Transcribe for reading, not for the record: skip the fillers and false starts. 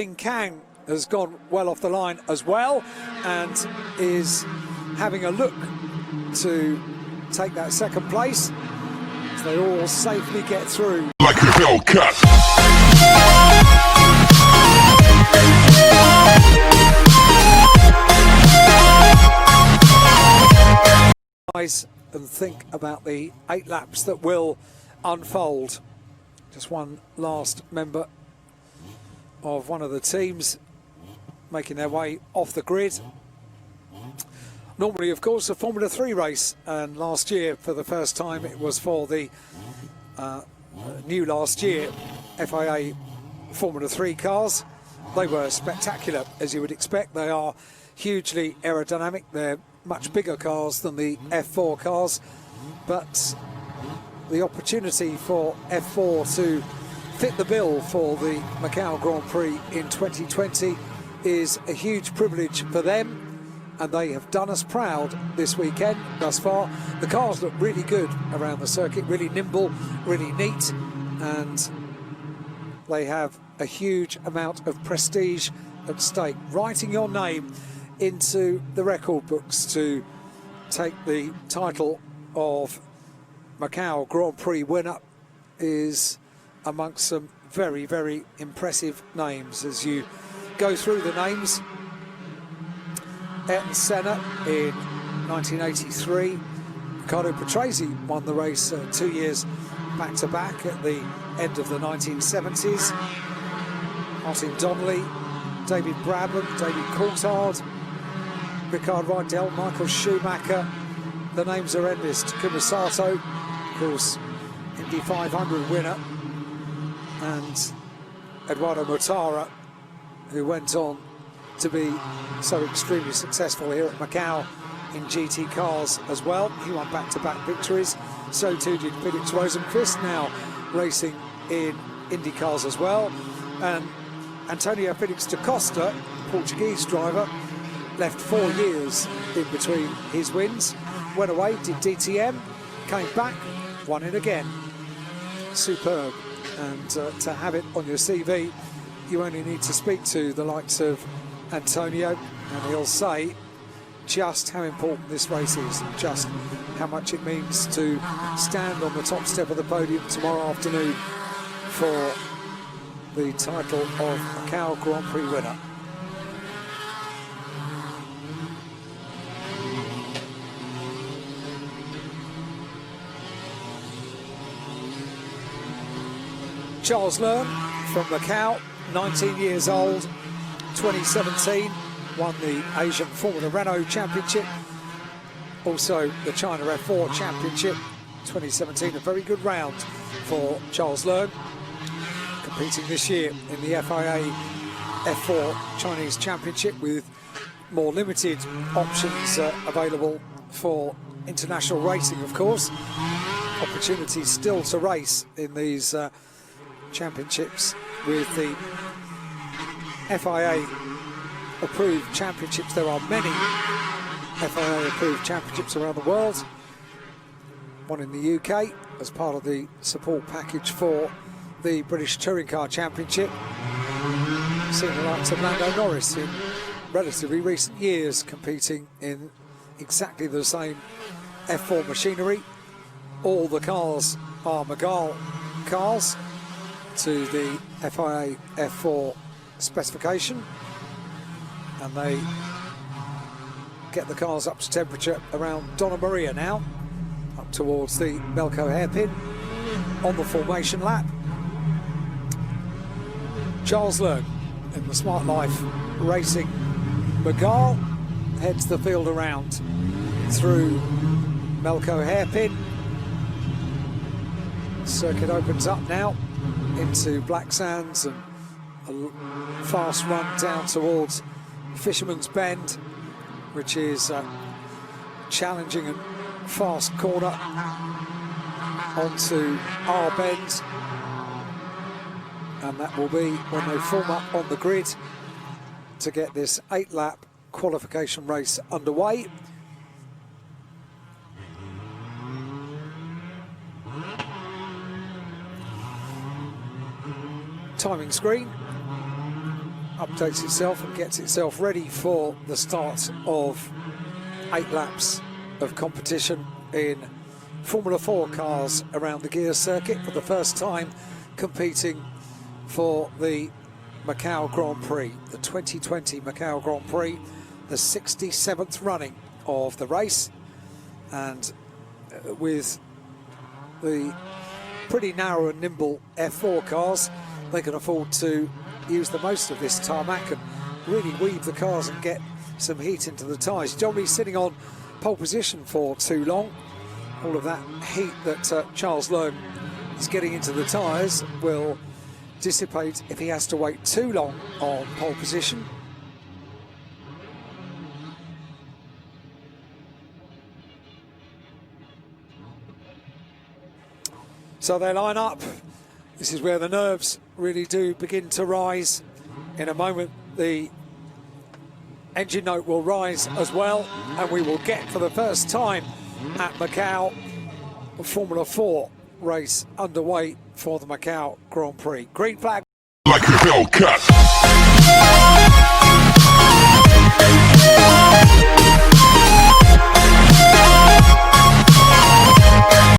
Kang has gone well off the line as well and is having a look to take that second place as they all safely get through. Like a Hellcat. And think about the 8 laps that will unfold. Just one last member of one of the teams making their way off the grid. Normally, of course, a Formula 3 race, and last year, for the first time, it was for the new last year FIA Formula 3 cars. They were spectacular, as you would expect. They are hugely aerodynamic. They're much bigger cars than the F4 cars, but the opportunity for F4 to fit the bill for the Macau Grand Prix in 2020 is a huge privilege for them, and they have done us proud this weekend thus far. The cars look really good around the circuit, really nimble, really neat, and they have a huge amount of prestige at stake. Writing your name into the record books to take the title of Macau Grand Prix winner is amongst some very, very impressive names. As you go through the names, Ayrton Senna in 1983, Riccardo Patrese won the race 2 years back-to-back at the end of the 1970s. Martin Donnelly, David Brabham, David Coulthard, Rickard Rydell, Michael Schumacher. The names are endless. Takuma Sato, of course, Indy 500 winner, and Eduardo Mortara, who went on to be so extremely successful here at Macau in GT cars as well. He won back-to-back victories. So too did Felix Rosenqvist, now racing in Indy cars as well. And Antonio Felix da Costa, Portuguese driver, left 4 years in between his wins, went away, did DTM, came back, won it again. Superb. And to have it on your CV, you only need to speak to the likes of Antonio, and he'll say just how important this race is, and just how much it means to stand on the top step of the podium tomorrow afternoon for the title of Macau Grand Prix winner. Charles Learn from Macau, 19 years old, 2017, won the Asian Formula Renault Championship, also the China F4 Championship, 2017, a very good round for Charles Learn, competing this year in the FIA F4 Chinese Championship with more limited options available for international racing, of course. Opportunities still to race in these championships with the FIA approved championships. There are many FIA approved championships around the world. One in the UK as part of the support package for the British Touring Car Championship. Seeing the likes of Lando Norris in relatively recent years competing in exactly the same F4 machinery. All the cars are Magal cars to the FIA F4 specification, and they get the cars up to temperature around Donna Maria now, up towards the Melco hairpin on the formation lap. Charles Learn in the Smart Life Racing Magal heads the field around through Melco hairpin. Circuit opens up now into Black Sands, and a fast run down towards Fisherman's Bend, which is a challenging and fast corner onto R Bend, and that will be when they form up on the grid to get this 8-lap qualification race underway. Timing screen updates itself and gets itself ready for the start of 8 laps of competition in Formula 4 cars around the gear circuit for the first time, competing for the Macau Grand Prix, the 2020 Macau Grand Prix, the 67th running of the race. And with the pretty narrow and nimble F4 cars, they can afford to use the most of this tarmac and really weave the cars and get some heat into the tyres. You don't be sitting on pole position for too long. All of that heat that Charles Lerner is getting into the tyres will dissipate if he has to wait too long on pole position. So they line up. This is where the nerves really do begin to rise. In a moment, the engine note will rise as well, and we will get, for the first time at Macau, a Formula 4 race underway for the Macau Grand Prix. Green flag. Like a Hellcat.